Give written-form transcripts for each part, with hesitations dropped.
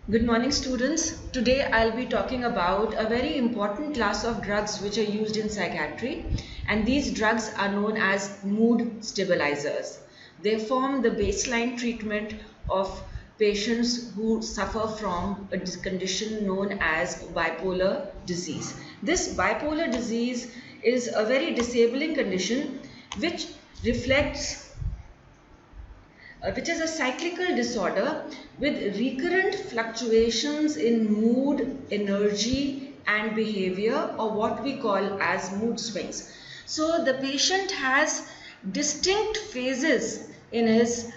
Good morning, students. Today I'll be talking about a very important class of drugs which are used in psychiatry, and these drugs are known as mood stabilizers. They form the baseline treatment of patients who suffer from a condition known as bipolar disease. This bipolar disease is a very disabling condition which reflects which is a cyclical disorder with recurrent fluctuations in mood, energy and behavior, or what we call as mood swings. So the patient has distinct phases in his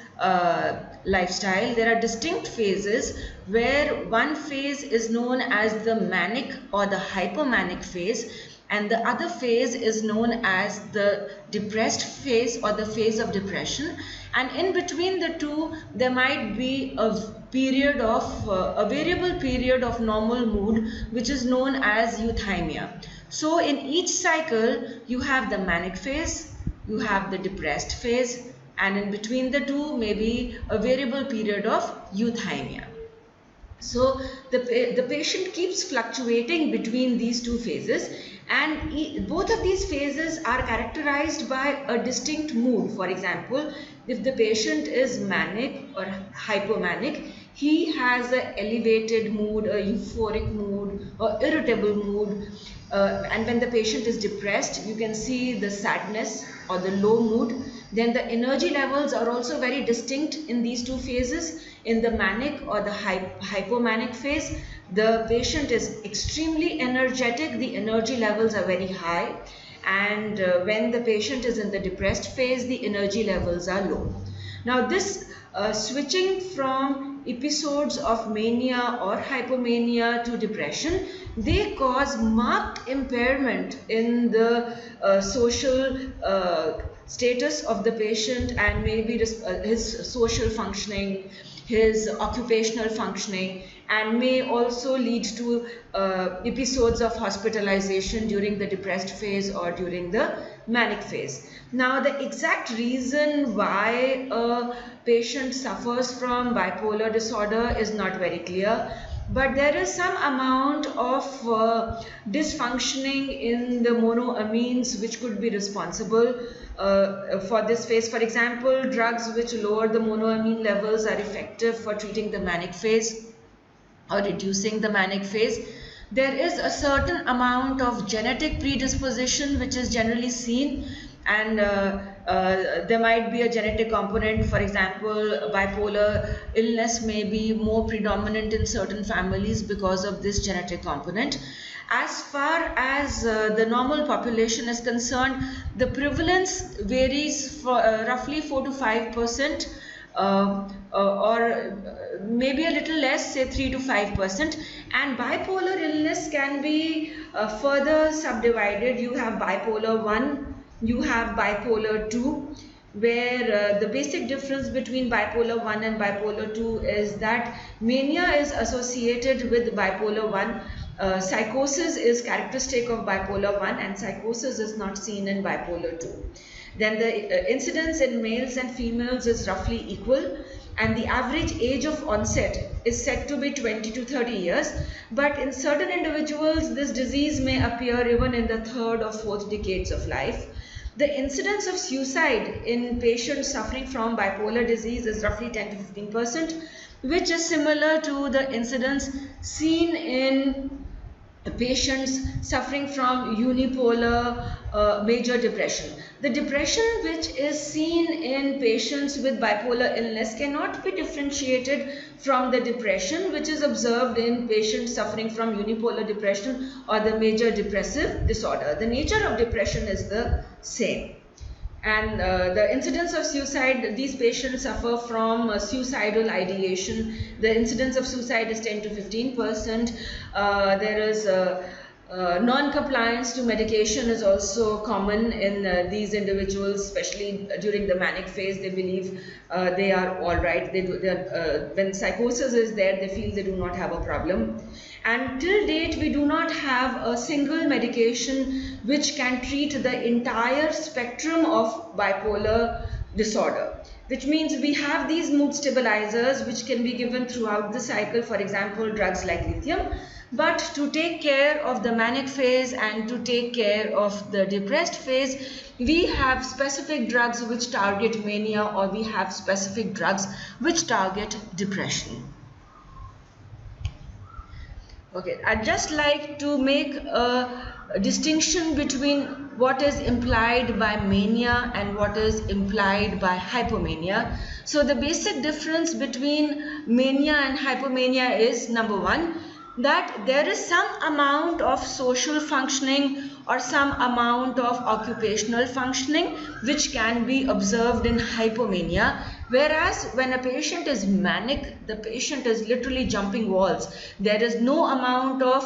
lifestyle. There are distinct phases where one phase is known as the manic or the hypomanic phase, and the other phase is known as the depressed phase or the phase of depression, and in between the two there might be a period of a variable period of normal mood which is known as euthymia. So in each cycle you have the manic phase, you have the depressed phase, and in between the two maybe a variable period of euthymia. So the patient keeps fluctuating between these two phases, and both of these phases are characterized by a distinct mood. For example, if the patient is manic or hypomanic, he has an elevated mood, a euphoric mood, or irritable mood. And when the patient is depressed, you can see the sadness or the low mood. Then the energy levels are also very distinct in these two phases. In the manic or the hypomanic phase, the patient is extremely energetic, the energy levels are very high, and when the patient is in the depressed phase, the energy levels are low. Now this switching from episodes of mania or hypomania to depression, they cause marked impairment in the social status of the patient, and maybe his social functioning, his occupational functioning, and may also lead to episodes of hospitalization during the depressed phase or during the manic phase. Now the exact reason why a patient suffers from bipolar disorder is not very clear, but there is some amount of dysfunctioning in the monoamines which could be responsible for this phase. For example, drugs which lower the monoamine levels are effective for treating the manic phase or reducing the manic phase. There is a certain amount of genetic predisposition which is generally seen, and there might be a genetic component. For example, bipolar illness may be more predominant in certain families because of this genetic component. As far as the normal population is concerned, the prevalence varies for roughly 4 to 5%, or maybe a little less, say 3 to 5%. And bipolar illness can be further subdivided. You have bipolar 1, you have bipolar 2, where the basic difference between bipolar 1 and bipolar 2 is that mania is associated with bipolar 1. Psychosis is characteristic of bipolar 1, and psychosis is not seen in bipolar 2. Then the incidence in males and females is roughly equal, and the average age of onset is said to be 20 to 30 years. But in certain individuals, this disease may appear even in the third or fourth decades of life. The incidence of suicide in patients suffering from bipolar disease is roughly 10 to 15%, which is similar to the incidence seen in patients suffering from unipolar major depression. The depression which is seen in patients with bipolar illness cannot be differentiated from the depression which is observed in patients suffering from unipolar depression or the major depressive disorder. The nature of depression is the same. And the incidence of suicide, these patients suffer from suicidal ideation. The incidence of suicide is 10 to 15%. There is non-compliance to medication is also common in these individuals, especially during the manic phase. They believe they are all right. When psychosis is there, they feel they do not have a problem. And till date, we do not have a single medication which can treat the entire spectrum of bipolar disorder. which means we have these mood stabilizers which can be given throughout the cycle, for example drugs like lithium. But to take care of the manic phase and to take care of the depressed phase, we have specific drugs which target mania, or we have specific drugs which target depression. Okay, I'd just like to make a distinction between what is implied by mania and what is implied by hypomania. So the basic difference between mania and hypomania is, number one, that there is some amount of social functioning or some amount of occupational functioning which can be observed in hypomania, whereas when a patient is manic, the patient is literally jumping walls. There is no amount of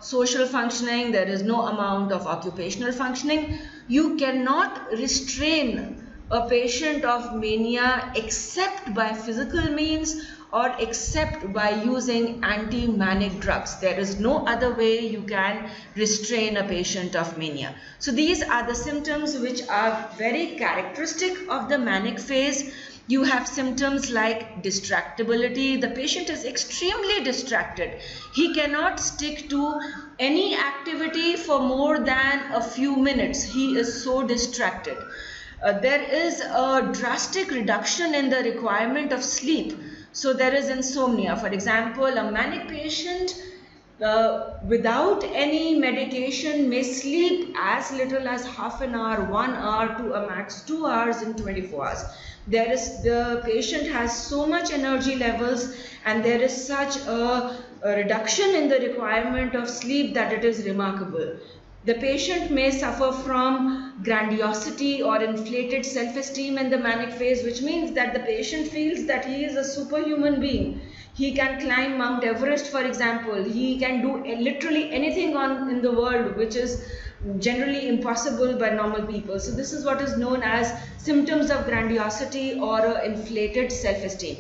social functioning, there is no amount of occupational functioning. You cannot restrain a patient of mania except by physical means or except by using anti-manic drugs. There is no other way you can restrain a patient of mania. So these are the symptoms which are very characteristic of the manic phase. You have symptoms like distractibility. The patient is extremely distracted. He cannot stick to any activity for more than a few minutes. He is so distracted. There is a drastic reduction in the requirement of sleep. So there is insomnia. For example, a manic patient without any medication may sleep as little as half an hour, 1 hour to a max 2 hours in 24 hours. The patient has so much energy levels and there is such a reduction in the requirement of sleep that it is remarkable. The patient may suffer from grandiosity or inflated self-esteem in the manic phase, which means that the patient feels that he is a superhuman being. He can climb Mount Everest, for example. He can do literally anything in the world, which is generally impossible by normal people. So this is what is known as symptoms of grandiosity or inflated self-esteem.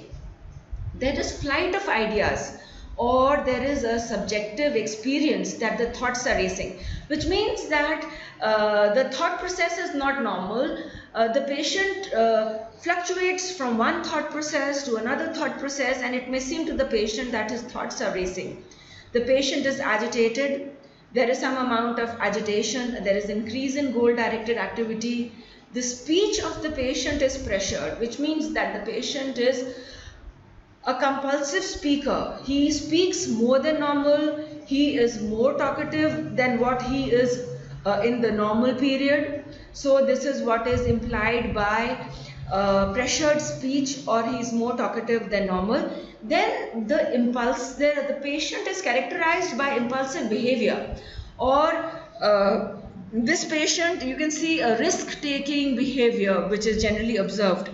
There is flight of ideas, or there is a subjective experience that the thoughts are racing, which means that the thought process is not normal. The patient fluctuates from one thought process to another thought process, and it may seem to the patient that his thoughts are racing. The patient is agitated. There is some amount of agitation. There is increase in goal-directed activity. The speech of the patient is pressured, which means that the patient is a compulsive speaker. He speaks more than normal. He is more talkative than what he is in the normal period. So this is what is implied by pressured speech, or he is more talkative than normal. Then the patient is characterized by impulsive behavior, or this patient, you can see a risk-taking behavior which is generally observed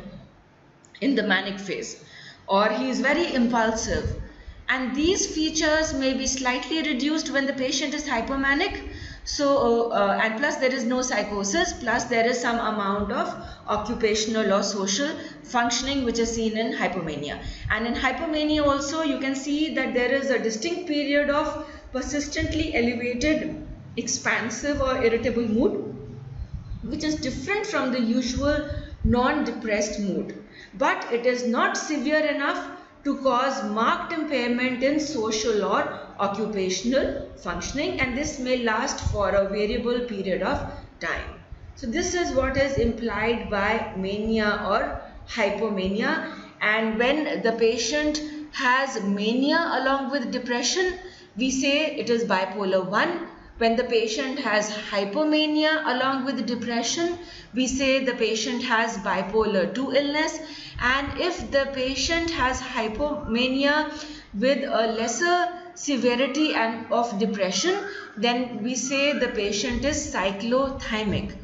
in the manic phase, or he is very impulsive. And these features may be slightly reduced when the patient is hypomanic. So, and plus there is no psychosis, plus there is some amount of occupational or social functioning which is seen in hypomania. And in hypomania also you can see that there is a distinct period of persistently elevated, expansive or irritable mood, which is different from the usual non-depressed mood. But it is not severe enough to cause marked impairment in social or occupational functioning, and this may last for a variable period of time. So this is what is implied by mania or hypomania. And when the patient has mania along with depression, we say it is bipolar 1. When the patient has hypomania along with depression, we say the patient has bipolar 2 illness. And if the patient has hypomania with a lesser severity and of depression, then we say the patient is cyclothymic.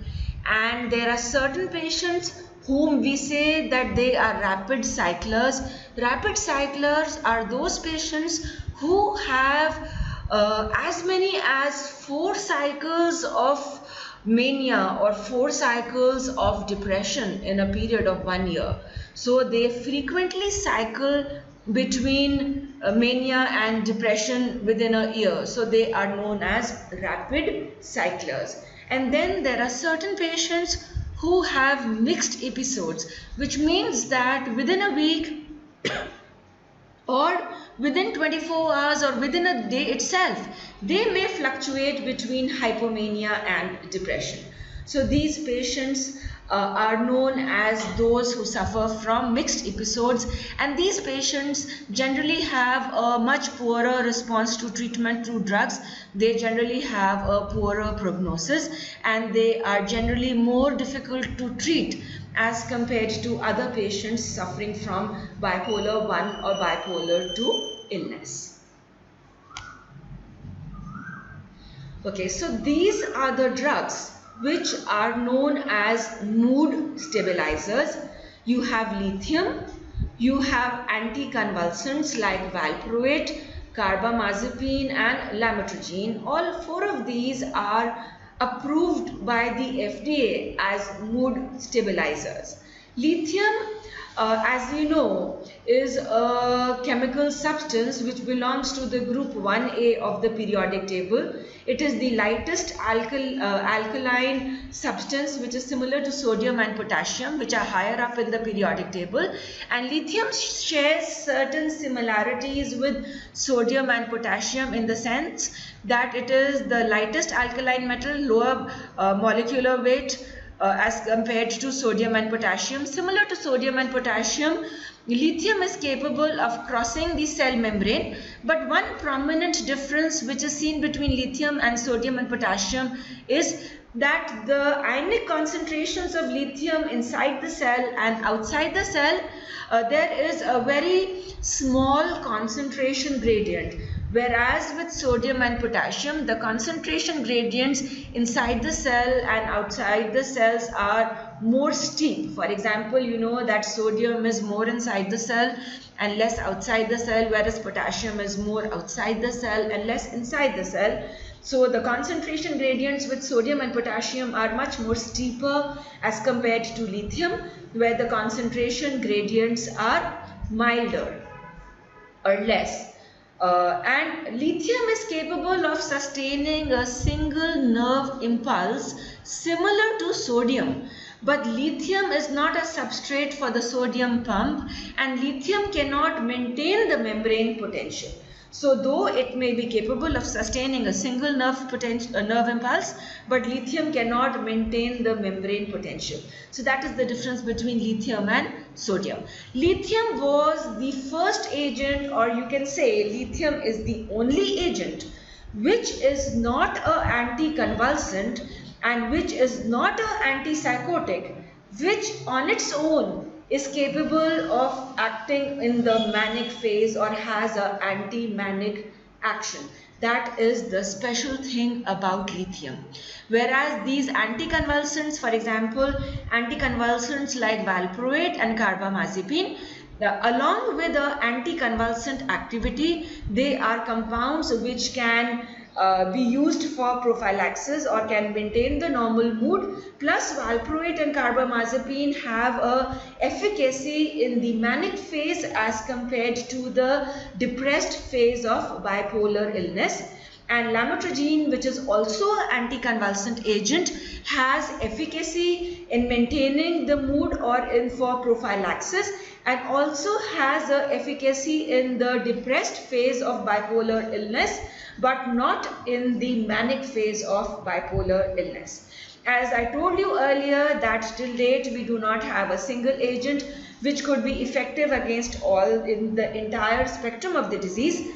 And there are certain patients whom we say that they are rapid cyclers. Rapid cyclers are those patients who have as many as 4 cycles of mania or 4 cycles of depression in a period of 1 year. So they frequently cycle between mania and depression within a year. So they are known as rapid cyclers. And then there are certain patients who have mixed episodes, which means that within a week or within 24 hours or within a day itself, they may fluctuate between hypomania and depression. So these patients are known as those who suffer from mixed episodes, and these patients generally have a much poorer response to treatment through drugs. They generally have a poorer prognosis, and they are generally more difficult to treat as compared to other patients suffering from bipolar 1 or bipolar 2 illness. Okay, so these are the drugs which are known as mood stabilizers. You have lithium, you have anticonvulsants like valproate, carbamazepine and lamotrigine. All four of these are approved by the FDA as mood stabilizers. Lithium, as we know, is a chemical substance which belongs to the group 1A of the periodic table. It is the lightest alkaline substance which is similar to sodium and potassium, which are higher up in the periodic table. And lithium shares certain similarities with sodium and potassium in the sense that it is the lightest alkaline metal, lower molecular weight as compared to sodium and potassium. Similar to sodium and potassium, lithium is capable of crossing the cell membrane, but one prominent difference which is seen between lithium and sodium and potassium is that the ionic concentrations of lithium inside the cell and outside the cell, there is a very small concentration gradient. Whereas with sodium and potassium, the concentration gradients inside the cell and outside the cells are more steep. For example, you know that sodium is more inside the cell and less outside the cell, whereas potassium is more outside the cell and less inside the cell. So the concentration gradients with sodium and potassium are much more steeper as compared to lithium, where the concentration gradients are milder or less. And lithium is capable of sustaining a single nerve impulse similar to sodium. But lithium is not a substrate for the sodium pump, and lithium cannot maintain the membrane potential. So though it may be capable of sustaining a single nerve impulse, but lithium cannot maintain the membrane potential. So that is the difference between lithium and sodium. Lithium was the first agent, or you can say lithium is the only agent which is not an anticonvulsant and which is not an antipsychotic, which on its own is capable of acting in the manic phase or has an anti-manic action. That is the special thing about lithium. Whereas these anticonvulsants, for example, anticonvulsants like valproate and carbamazepine, along with the anticonvulsant activity, they are compounds which can be used for prophylaxis or can maintain the normal mood. Plus valproate and carbamazepine have a efficacy in the manic phase as compared to the depressed phase of bipolar illness. And lamotrigine, which is also an anticonvulsant agent, has efficacy in maintaining the mood or for prophylaxis, and also has a efficacy in the depressed phase of bipolar illness, but not in the manic phase of bipolar illness. As I told you earlier that till date we do not have a single agent which could be effective against all in the entire spectrum of the disease.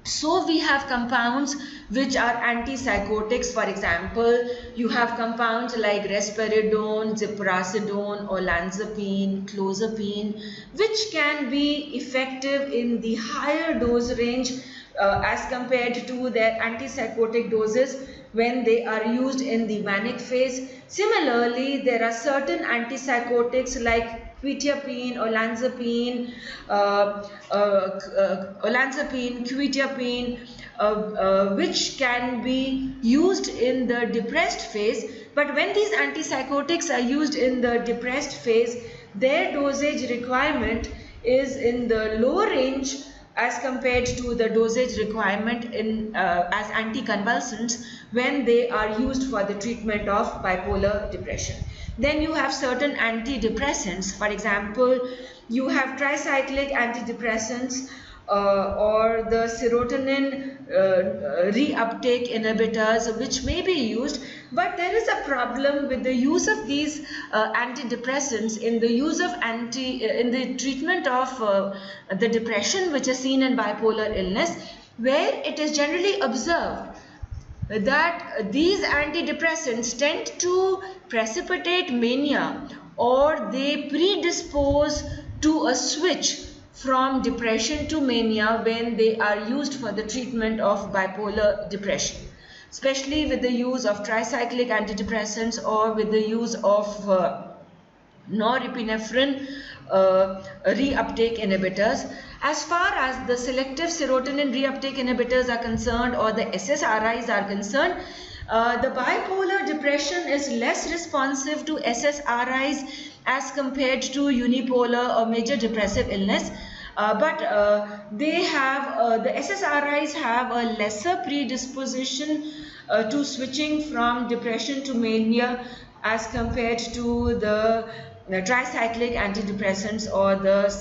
So we have compounds which are antipsychotics. For example, you have compounds like risperidone, ziprasidone, olanzapine, clozapine, which can be effective in the higher dose range as compared to their antipsychotic doses when they are used in the manic phase. Similarly, there are certain antipsychotics like quetiapine, olanzapine, quetiapine, which can be used in the depressed phase. But when these antipsychotics are used in the depressed phase, their dosage requirement is in the low range as compared to the dosage requirement in as anticonvulsants when they are used for the treatment of bipolar depression. Then you have certain antidepressants. For example, you have tricyclic antidepressants or the serotonin reuptake inhibitors, which may be used, but there is a problem with the use of these antidepressants in the use of in the treatment of the depression which is seen in bipolar illness, where it is generally observed that these antidepressants tend to precipitate mania, or they predispose to a switch from depression to mania when they are used for the treatment of bipolar depression, especially with the use of tricyclic antidepressants or with the use of norepinephrine reuptake inhibitors. As far as the selective serotonin reuptake inhibitors are concerned, or the SSRIs are concerned, the bipolar depression is less responsive to SSRIs as compared to unipolar or major depressive illness. But they have the SSRIs have a lesser predisposition to switching from depression to mania as compared to the tricyclic antidepressants or the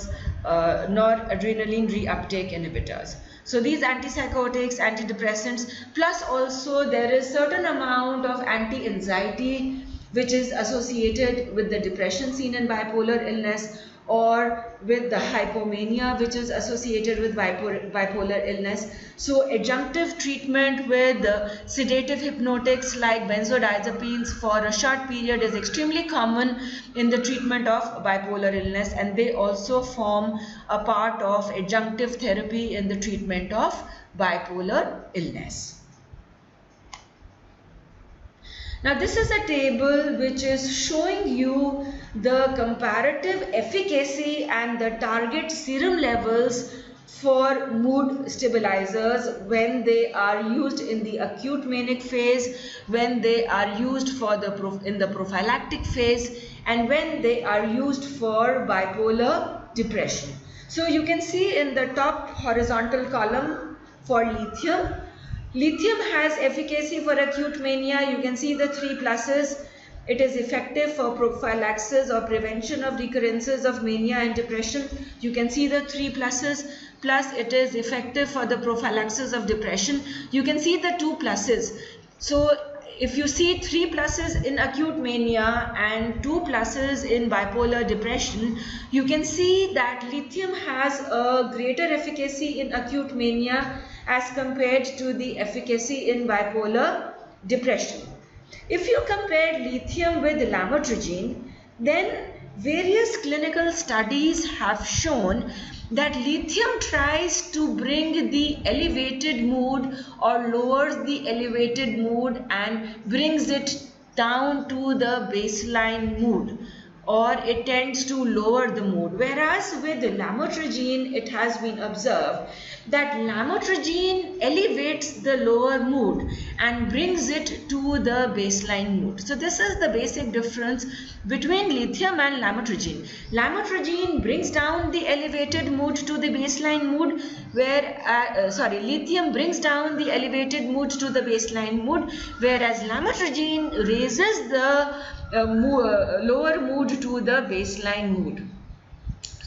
noradrenaline reuptake inhibitors. So these antipsychotics, antidepressants, plus also there is certain amount of anti-anxiety which is associated with the depression seen in bipolar illness, or with the hypomania which is associated with bipolar illness. So adjunctive treatment with sedative hypnotics like benzodiazepines for a short period is extremely common in the treatment of bipolar illness, and they also form a part of adjunctive therapy in the treatment of bipolar illness. Now this is a table which is showing you the comparative efficacy and the target serum levels for mood stabilizers when they are used in the acute manic phase, when they are used for in the prophylactic phase, and when they are used for bipolar depression. So you can see in the top horizontal column for lithium. Lithium has efficacy for acute mania. You can see the 3 pluses. It is effective for prophylaxis or prevention of recurrences of mania and depression. You can see the 3 pluses. Plus it is effective for the prophylaxis of depression. You can see the 2 pluses. So if you see 3 pluses in acute mania and 2 pluses in bipolar depression, you can see that lithium has a greater efficacy in acute mania as compared to the efficacy in bipolar depression. If you compare lithium with lamotrigine, then various clinical studies have shown that lithium tries to bring the elevated mood or lowers the elevated mood and brings it down to the baseline mood, or it tends to lower the mood. Whereas with lamotrigine, it has been observed that lamotrigine elevates the lower mood and brings it to the baseline mood. So this is the basic difference between lithium and lamotrigine. Lamotrigine brings down the elevated mood to the baseline mood, where lithium brings down the elevated mood to the baseline mood, whereas lamotrigine raises the lower mood to the baseline mood.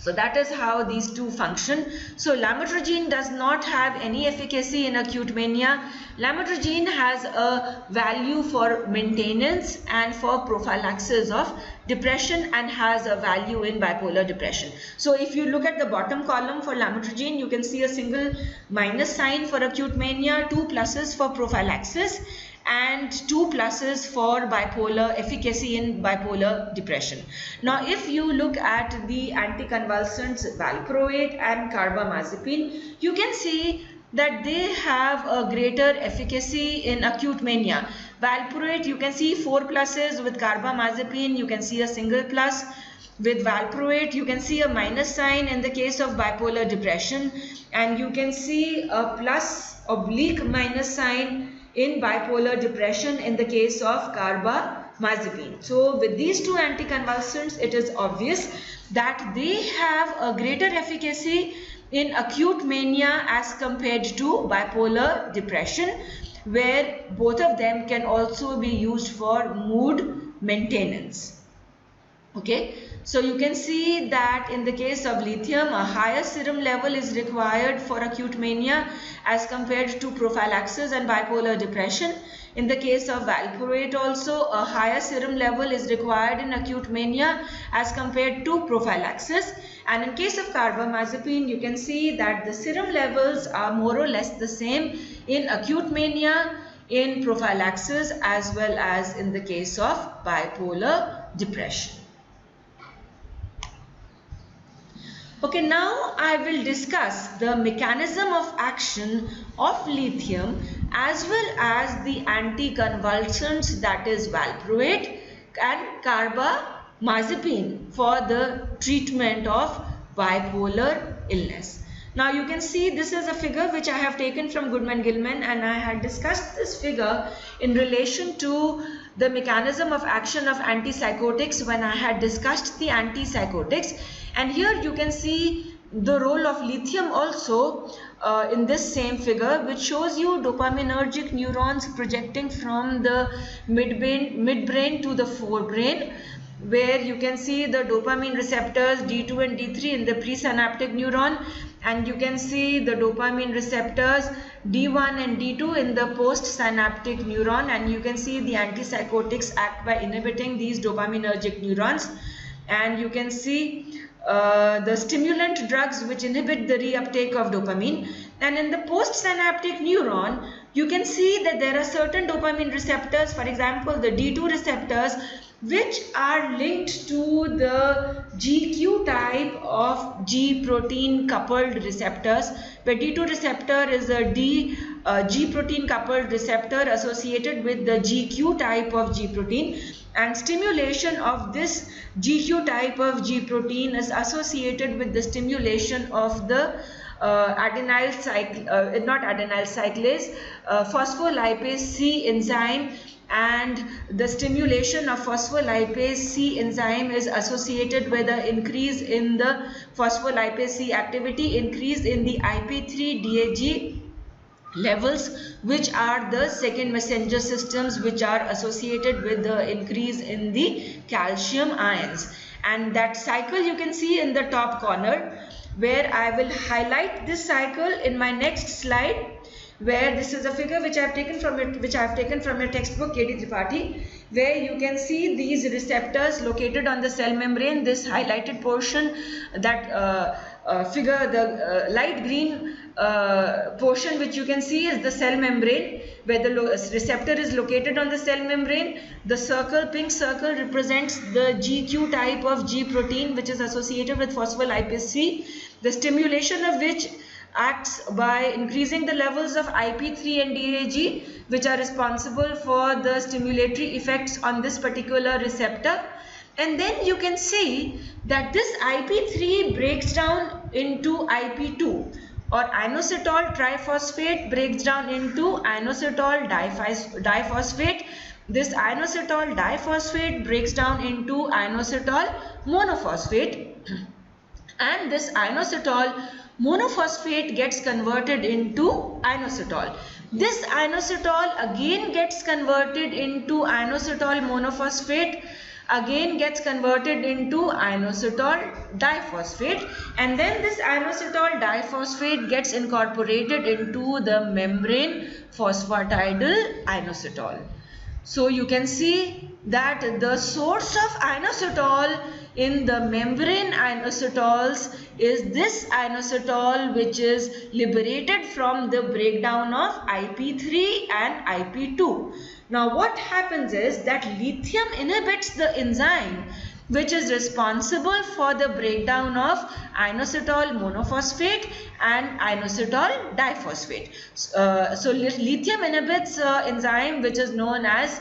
So that is how these two function. So lamotrigine does not have any efficacy in acute mania. Lamotrigine has a value for maintenance and for prophylaxis of depression, and has a value in bipolar depression. So if you look at the bottom column for lamotrigine, you can see a single minus sign for acute mania, 2 pluses for prophylaxis, and 2 pluses for bipolar efficacy in bipolar depression. Now if you look at the anticonvulsants valproate and carbamazepine, you can see that they have a greater efficacy in acute mania. Valproate, you can see 4 pluses. With carbamazepine, you can see a single plus. With valproate, you can see a minus sign in the case of bipolar depression, and you can see a plus oblique minus sign in bipolar depression in the case of carbamazepine. So with these two anticonvulsants, it is obvious that they have a greater efficacy in acute mania as compared to bipolar depression, where both of them can also be used for mood maintenance. Okay, so you can see that in the case of lithium, a higher serum level is required for acute mania as compared to prophylaxis and bipolar depression. In the case of valproate also, a higher serum level is required in acute mania as compared to prophylaxis. And in case of carbamazepine, you can see that the serum levels are more or less the same in acute mania, in prophylaxis, as well as in the case of bipolar depression. Okay, now I will discuss the mechanism of action of lithium as well as the anticonvulsants, that is valproate and carbamazepine, for the treatment of bipolar illness. Now you can see this is a figure which I have taken from Goodman-Gilman, and I had discussed this figure in relation to the mechanism of action of antipsychotics when I had discussed the antipsychotics. And here you can see the role of lithium also in this same figure, which shows you dopaminergic neurons projecting from the midbrain to the forebrain, where you can see the dopamine receptors D2 and D3 in the presynaptic neuron, and you can see the dopamine receptors D1 and D2 in the postsynaptic neuron, and you can see the antipsychotics act by inhibiting these dopaminergic neurons. And you can see the stimulant drugs which inhibit the reuptake of dopamine. And in the postsynaptic neuron, you can see that there are certain dopamine receptors, for example the D2 receptors, which are linked to the GQ type of G protein coupled receptors, where D2 receptor is a G protein coupled receptor associated with the GQ type of G protein, and stimulation of this GQ type of G protein is associated with the stimulation of the phospholipase C enzyme, and the stimulation of phospholipase C enzyme is associated with an increase in the phospholipase C activity, increase in the IP3-DAG levels, which are the second messenger systems which are associated with the increase in the calcium ions. And that cycle you can see in the top corner, where I will highlight this cycle in my next slide, where this is a figure which I have taken from your textbook KD Tripathi, where you can see these receptors located on the cell membrane. This highlighted portion, that figure, the light green portion which you can see is the cell membrane, where the receptor is located on the cell membrane. The pink circle represents the GQ type of G protein which is associated with phospholipase C, the stimulation of which acts by increasing the levels of IP3 and DAG, which are responsible for the stimulatory effects on this particular receptor. And then you can see that this IP3 breaks down into IP2, or inositol triphosphate breaks down into inositol diphosphate. This inositol diphosphate breaks down into inositol monophosphate, and this inositol monophosphate gets converted into inositol. This inositol again gets converted into inositol monophosphate, again gets converted into inositol diphosphate, and then this inositol diphosphate gets incorporated into the membrane phosphatidyl inositol. So you can see that the source of inositol in the membrane inositols is this inositol, which is liberated from the breakdown of IP3 and IP2. Now what happens is that lithium inhibits the enzyme which is responsible for the breakdown of inositol monophosphate and inositol diphosphate. So lithium inhibits enzyme which is known as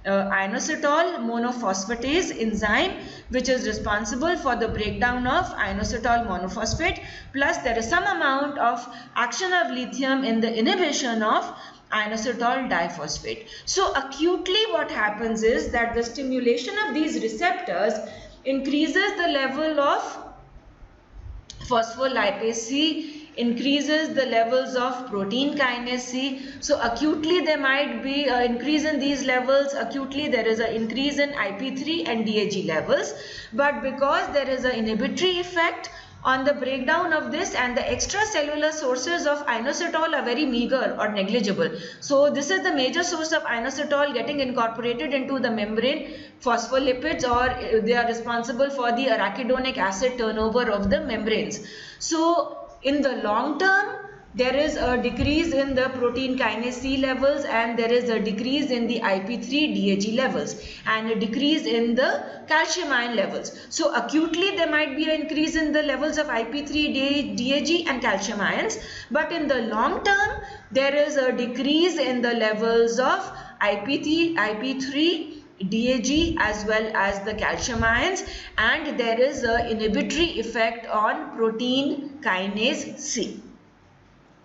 inositol monophosphatase enzyme, which is responsible for the breakdown of inositol monophosphate, plus there is some amount of action of lithium in the inhibition of inositol diphosphate. So acutely what happens is that the stimulation of these receptors increases the level of Phospholipase C increases the levels of protein kinase C. So acutely there might be an increase in these levels. Acutely there is an increase in IP3 and DAG levels. But because there is an inhibitory effect on the breakdown of this, and the extracellular sources of inositol are very meager or negligible. So this is the major source of inositol getting incorporated into the membrane phospholipids, or they are responsible for the arachidonic acid turnover of the membranes. So in the long term, there is a decrease in the protein kinase C levels, and there is a decrease in the IP3 DAG levels, and a decrease in the calcium ion levels. So acutely there might be an increase in the levels of IP3 DAG and calcium ions, but in the long term there is a decrease in the levels of IP3 DAG as well as the calcium ions, and there is an inhibitory effect on protein kinase C.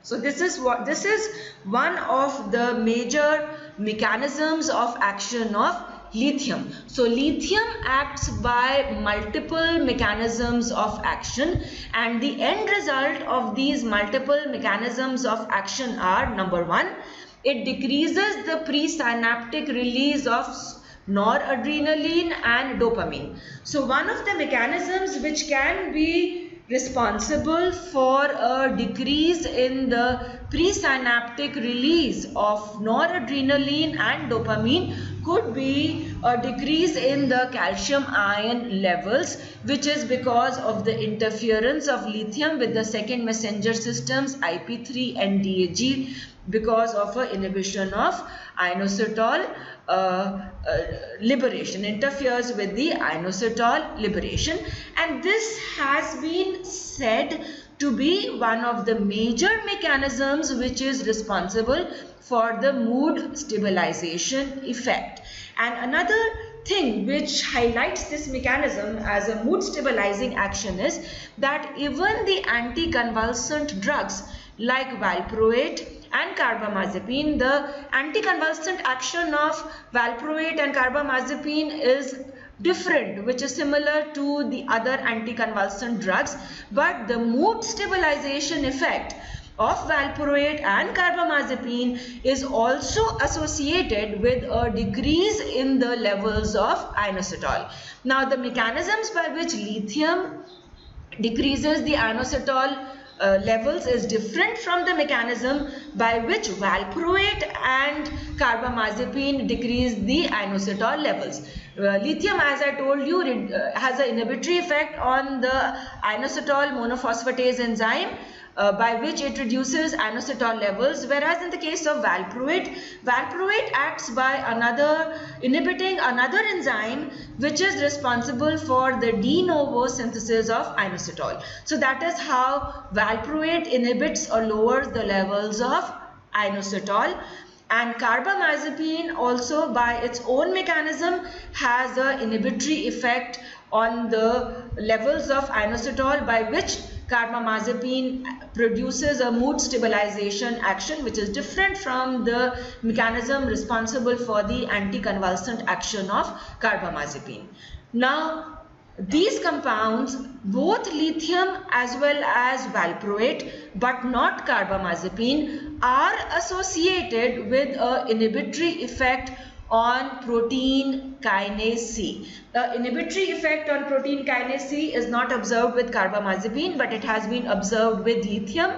So this is one of the major mechanisms of action of lithium. So lithium acts by multiple mechanisms of action, and the end result of these multiple mechanisms of action are: number one, it decreases the presynaptic release of noradrenaline and dopamine. So one of the mechanisms which can be responsible for a decrease in the presynaptic release of noradrenaline and dopamine could be a decrease in the calcium ion levels, which is because of the interference of lithium with the second messenger systems IP3 and DAG, because of an inhibition of inositol liberation, interferes with the inositol liberation, and this has been said to be one of the major mechanisms which is responsible for the mood stabilization effect. And another thing which highlights this mechanism as a mood stabilizing action is that even the anticonvulsant drugs like valproate and carbamazepine, the anticonvulsant action of valproate and carbamazepine is different, which is similar to the other anticonvulsant drugs, but the mood stabilization effect of valproate and carbamazepine is also associated with a decrease in the levels of inositol. Now the mechanisms by which lithium decreases the inositol levels is different from the mechanism by which valproate and carbamazepine decrease the inositol levels. Lithium, as I told you, has an inhibitory effect on the inositol monophosphatase enzyme, by which it reduces inositol levels, whereas in the case of valproate acts by inhibiting another enzyme which is responsible for the de novo synthesis of inositol. So that is how valproate inhibits or lowers the levels of inositol. And carbamazepine also by its own mechanism has an inhibitory effect on the levels of inositol, by which carbamazepine produces a mood stabilization action which is different from the mechanism responsible for the anticonvulsant action of carbamazepine. Now these compounds, both lithium as well as valproate but not carbamazepine, are associated with an inhibitory effect on protein kinase C. The inhibitory effect on protein kinase C is not observed with carbamazepine, but it has been observed with lithium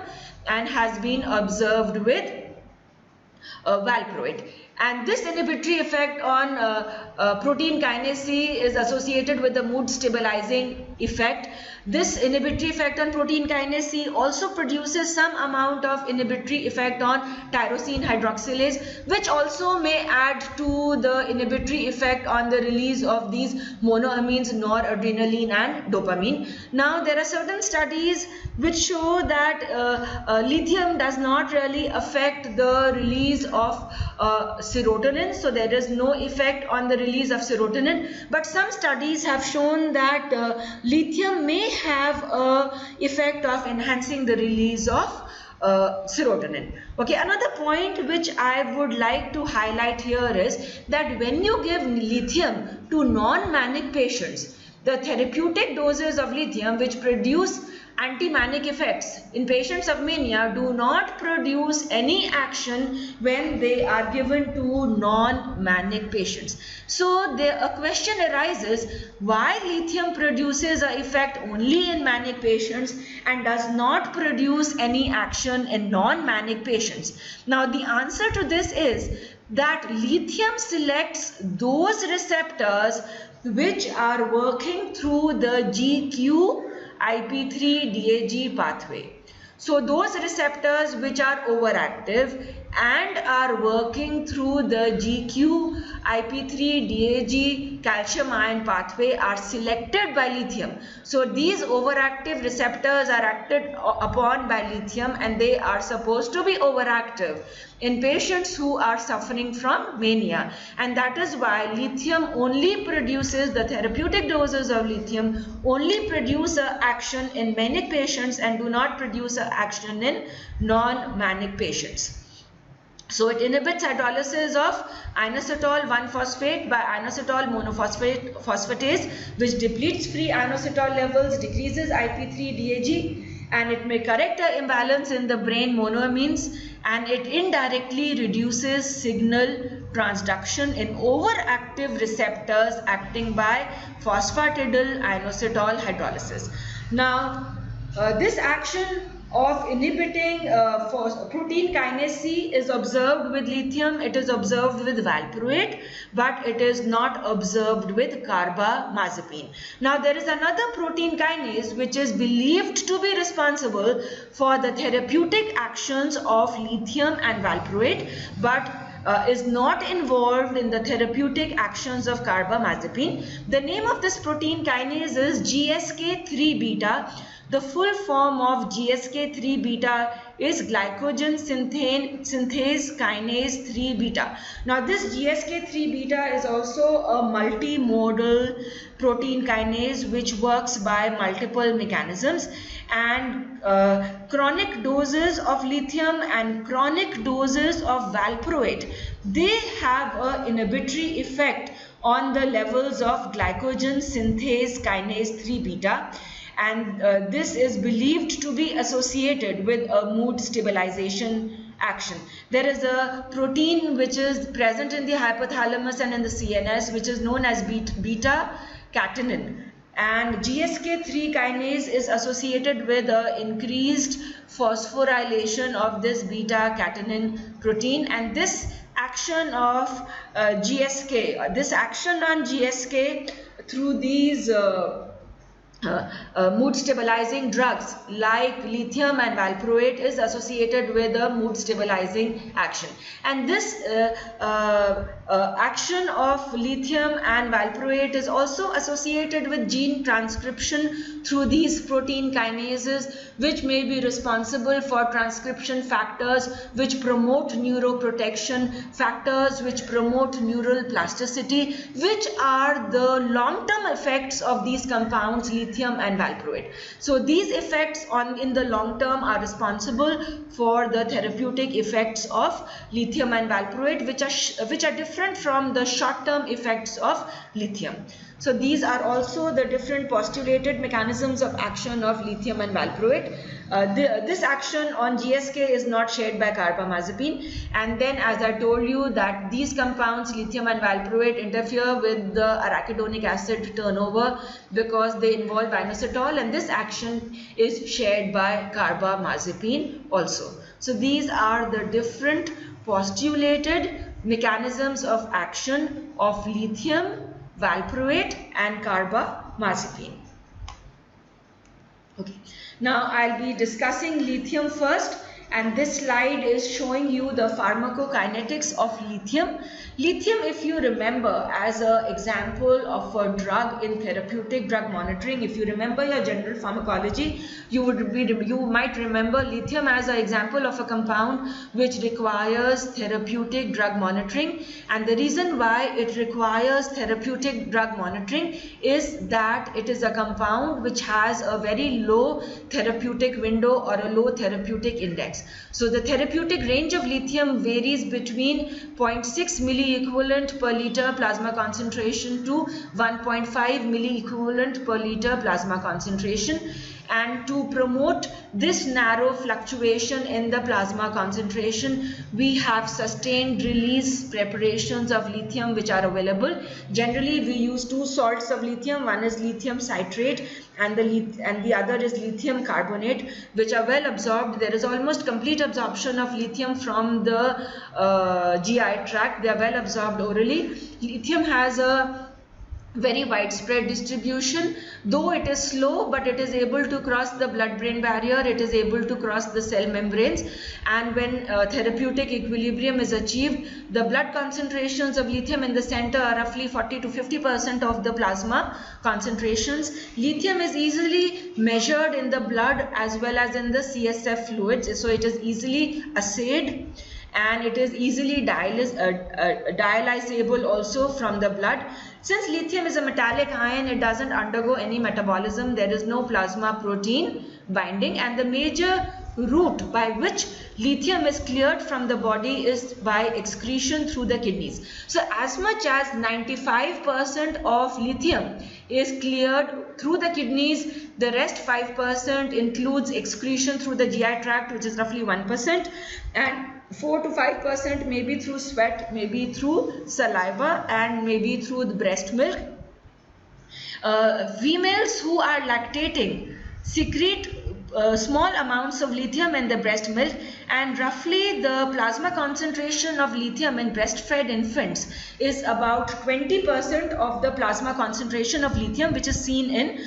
and has been observed with valproate. And this inhibitory effect on protein kinase C is associated with the mood stabilizing effect. This inhibitory effect on protein kinase C also produces some amount of inhibitory effect on tyrosine hydroxylase, which also may add to the inhibitory effect on the release of these monoamines noradrenaline and dopamine. Now there are certain studies which show that lithium does not really affect the release of serotonin, so there is no effect on the release of serotonin, but some studies have shown that lithium may have a effect of enhancing the release of serotonin. Okay, another point which I would like to highlight here is that when you give lithium to non-manic patients, the therapeutic doses of lithium which produce anti-manic effects in patients of mania do not produce any action when they are given to non-manic patients. So a question arises, why lithium produces an effect only in manic patients and does not produce any action in non-manic patients? Now the answer to this is that lithium selects those receptors which are working through the GQ-IP3-DAG pathway. So those receptors which are overactive and are working through the GQ-IP3-DAG calcium ion pathway are selected by lithium. So these overactive receptors are acted upon by lithium and they are supposed to be overactive in patients who are suffering from mania, and that is why lithium only produces, the therapeutic doses of lithium only produce a action in manic patients and do not produce a action in non-manic patients. So it inhibits hydrolysis of inositol 1-phosphate by inositol monophosphatase, which depletes free inositol levels, decreases IP3-DAG, and it may correct an imbalance in the brain monoamines, and it indirectly reduces signal transduction in overactive receptors acting by phosphatidyl inositol hydrolysis. Now, this action of inhibiting protein kinase C is observed with lithium, it is observed with valproate, but it is not observed with carbamazepine. Now there is another protein kinase which is believed to be responsible for the therapeutic actions of lithium and valproate, but is not involved in the therapeutic actions of carbamazepine. The name of this protein kinase is GSK3 beta. The full form of GSK3 beta is glycogen synthase kinase 3 beta. Now this GSK3 beta is also a multimodal protein kinase which works by multiple mechanisms, and chronic doses of lithium and chronic doses of valproate, they have an inhibitory effect on the levels of glycogen synthase kinase 3 beta. And this is believed to be associated with a mood stabilization action. There is a protein which is present in the hypothalamus and in the CNS which is known as beta-catenin, and GSK3 kinase is associated with increased phosphorylation of this beta-catenin protein, and this action of this action on GSK through these mood stabilizing drugs like lithium and valproate is associated with a mood stabilizing action, and this action of lithium and valproate is also associated with gene transcription through these protein kinases, which may be responsible for transcription factors which promote neuroprotection, factors which promote neural plasticity, which are the long-term effects of these compounds lithium and valproate. So these effects in the long term are responsible for the therapeutic effects of lithium and valproate, which are different from the short-term effects of lithium. So these are also the different postulated mechanisms of action of lithium and valproate. This action on GSK is not shared by carbamazepine, and then as I told you that these compounds lithium and valproate interfere with the arachidonic acid turnover because they involve inositol, and this action is shared by carbamazepine also. So these are the different postulated mechanisms of action of lithium, valproate and carbamazepine. Okay, now I'll be discussing lithium first, and this slide is showing you the pharmacokinetics of lithium. Lithium, if you remember, as an example of a drug in therapeutic drug monitoring, if you remember your general pharmacology, you might remember lithium as an example of a compound which requires therapeutic drug monitoring. And the reason why it requires therapeutic drug monitoring is that it is a compound which has a very low therapeutic window or a low therapeutic index. So the therapeutic range of lithium varies between 0.6 milliequivalent per liter plasma concentration to 1.5 milliequivalent per liter plasma concentration. And to promote this narrow fluctuation in the plasma concentration, we have sustained release preparations of lithium which are available. Generally, we use two salts of lithium. One is lithium citrate and the other is lithium carbonate, which are well absorbed. There is almost complete absorption of lithium from the GI tract. They are well absorbed orally. Lithium has a very widespread distribution, though it is slow, but it is able to cross the blood-brain barrier, it is able to cross the cell membranes, and when therapeutic equilibrium is achieved, the blood concentrations of lithium in the center are roughly 40 to 50% of the plasma concentrations. Lithium is easily measured in the blood as well as in the CSF fluids, so it is easily assayed, and it is easily dialysable also from the blood. Since lithium is a metallic ion, it doesn't undergo any metabolism. There is no plasma protein binding, and the major route by which lithium is cleared from the body is by excretion through the kidneys. So as much as 95% of lithium is cleared through the kidneys. The rest 5% includes excretion through the GI tract, which is roughly 1%, and 4 to 5% maybe through sweat, maybe through saliva, and maybe through the breast milk. Females who are lactating secrete small amounts of lithium in the breast milk, and roughly the plasma concentration of lithium in breastfed infants is about 20% of the plasma concentration of lithium which is seen in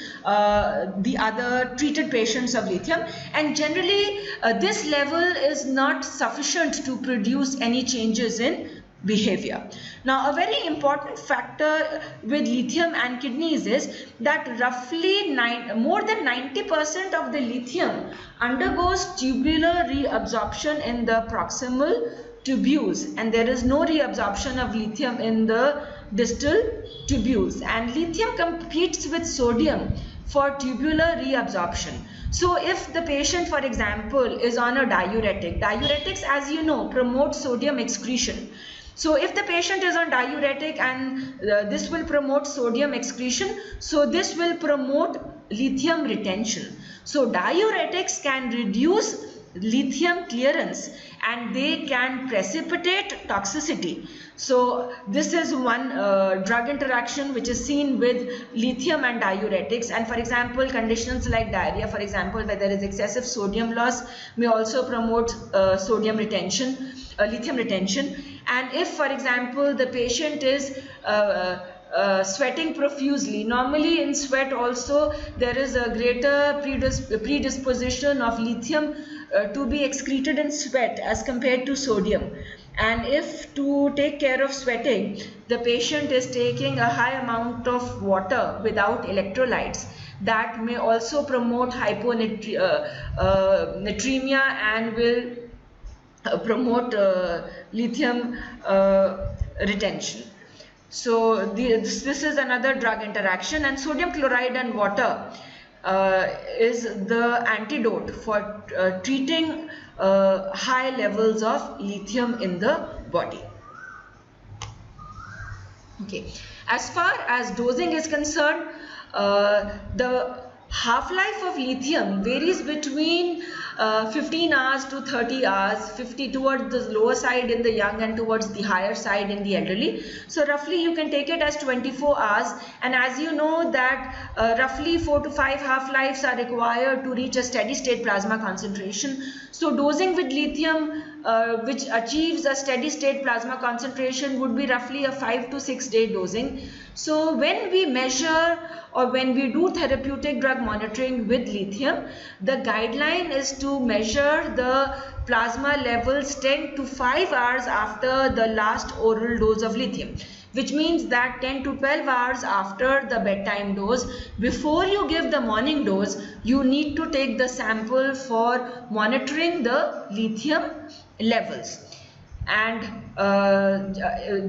the other treated patients of lithium, and generally this level is not sufficient to produce any changes in behavior. Now, a very important factor with lithium and kidneys is that roughly more than 90% of the lithium undergoes tubular reabsorption in the proximal tubules, and there is no reabsorption of lithium in the distal tubules, and lithium competes with sodium for tubular reabsorption. So if the patient, for example, is on a diuretic, diuretics, as you know, promote sodium excretion. So if the patient is on diuretic, and this will promote sodium excretion, so this will promote lithium retention. So diuretics can reduce lithium clearance and they can precipitate toxicity. So this is one drug interaction which is seen with lithium and diuretics, and for example conditions like diarrhea, for example, where there is excessive sodium loss, may also promote sodium retention, lithium retention. And if, for example, the patient is sweating profusely, normally in sweat also there is a greater predisposition of lithium to be excreted in sweat as compared to sodium. And if to take care of sweating, the patient is taking a high amount of water without electrolytes, that may also promote hyponatremia and will promote lithium retention. So this is another drug interaction, and sodium chloride and water is the antidote for treating high levels of lithium in the body. Okay, as far as dosing is concerned, the half-life of lithium varies between 15 hours to 30 hours, 50 towards the lower side in the young and towards the higher side in the elderly. So roughly you can take it as 24 hours, and as you know that roughly 4 to 5 half-lives are required to reach a steady state plasma concentration. So dosing with lithium which achieves a steady state plasma concentration would be roughly a 5 to 6 day dosing. So when we measure or when we do therapeutic drug monitoring with lithium, the guideline is to measure the plasma levels 10 to 5 hours after the last oral dose of lithium, which means that 10 to 12 hours after the bedtime dose. Before you give the morning dose, you need to take the sample for monitoring the lithium levels. And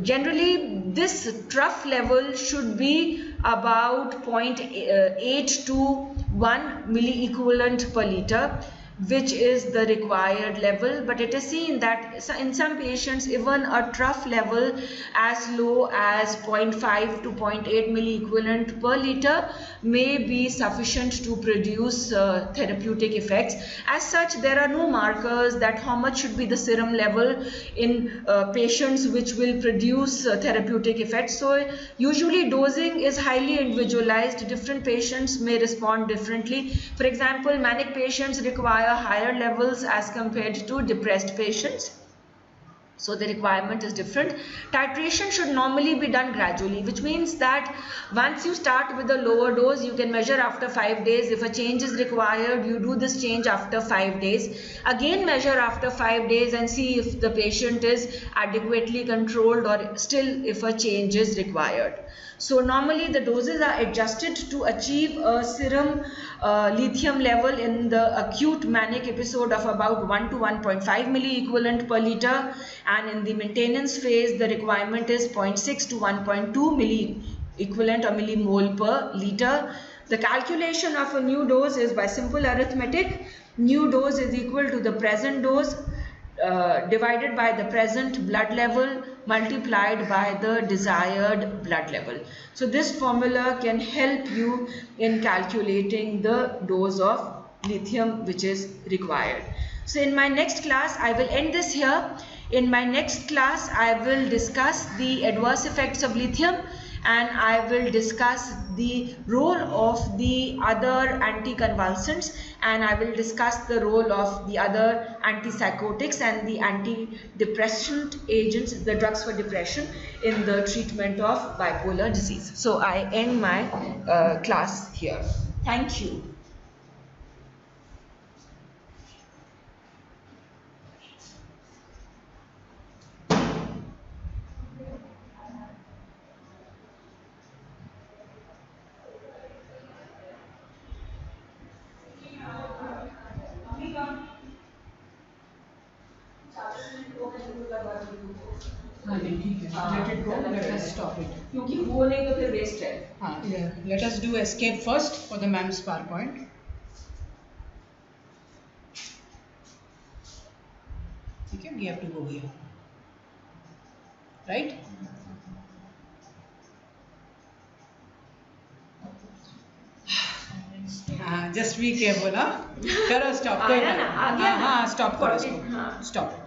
generally this trough level should be about 0.8 to 1 milliequivalent per liter, which is the required level. But it is seen that in some patients even a trough level as low as 0.5 to 0.8 milliequivalent per liter may be sufficient to produce therapeutic effects. As such, there are no markers that how much should be the serum level in patients which will produce therapeutic effects. So usually dosing is highly individualized. Different patients may respond differently. For example, manic patients require higher levels as compared to depressed patients. So the requirement is different. Titration should normally be done gradually, which means that once you start with a lower dose, you can measure after 5 days. If a change is required, you do this change after 5 days. Again measure after 5 days and see if the patient is adequately controlled or still if a change is required. So normally the doses are adjusted to achieve a serum lithium level in the acute manic episode of about 1 to 1.5 milliequivalent per liter, and in the maintenance phase the requirement is 0.6 to 1.2 milliequivalent or millimole per liter. The calculation of a new dose is by simple arithmetic. New dose is equal to the present dose divided by the present blood level multiplied by the desired blood level. So this formula can help you in calculating the dose of lithium which is required. So in my next class, I will end this here. In my next class, I will discuss the adverse effects of lithium, and I will discuss the role of the other anticonvulsants, and I will discuss the role of the other antipsychotics and the antidepressant agents, the drugs for depression, in the treatment of bipolar disease. So I end my class here. Thank you. Let it go. Let us stop it. क्योंकि वो नहीं तो फिर waste है. Yeah. Let us do escape first for the ma'am's PowerPoint. Okay, we have to go here. Right? Just be careful, huh? करो stop. आया ना, आ गया ना? हाँ, stop करो इसको. Stop.